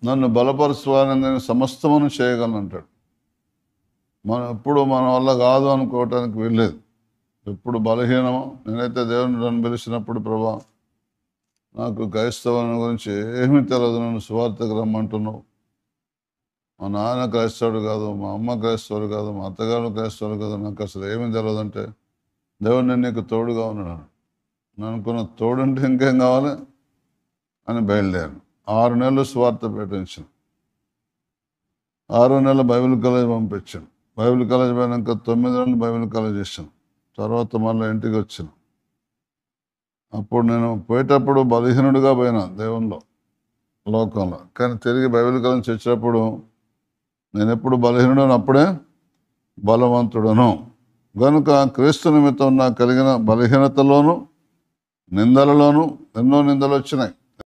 నన్ను బలపరుచువాలని నేను సమస్తమును చేయగలను అంటాడు. ఎప్పుడు మన వల్ల కాదు అనుకోవటానికి వీల్లేదు. ఎప్పుడు బలహీనమో, నేనైతే దేవుని నన్ను పిలిచినప్పుడు, ప్రభా నాకు క్రైస్తవుని గురించి ఏమీ తెలియదు, నన్ను సువార్తకు రమ్మంటున్నావు, మా నాన్న క్రైస్తవుడు కాదు, మా అమ్మ క్రైస్తవుడు కాదు, మా అత్తగారు క్రైస్తవుడు కాదు, నాకు అసలు ఏమీ తెలియదు అంటే, దేవుడు నేను నీకు తోడుగా ఉన్నాడు. నేను అనుకున్న తోడుంటే ఇంకేం కావాలి అని బయలుదేరాను. 6 నెలలు సువార్త ప్రకటించాను. 6వ నెల బైబిల్ కాలేజ్ పంపించాను. బైబిల్ కాలేజ్ పోయినాక 9 నెలలు బైబిల్ కాలేజ్ చేశాను. తర్వాత మళ్ళీ ఇంటికి వచ్చాను. అప్పుడు నేను పోయేటప్పుడు బలహీనుడిగా పోయినా దేవునిలో, లోకంలో. కానీ తిరిగి బైబిల్ కాలేజ్ వచ్చేటప్పుడు నేను ఎప్పుడు బలహీనుడను అప్పుడే బలవంతుడను. కనుక క్రీస్తు నిమిత్తం నాకు కలిగిన బలహీనతలోను, నిందలలోను ఎన్నో నిందలు వచ్చినాయి.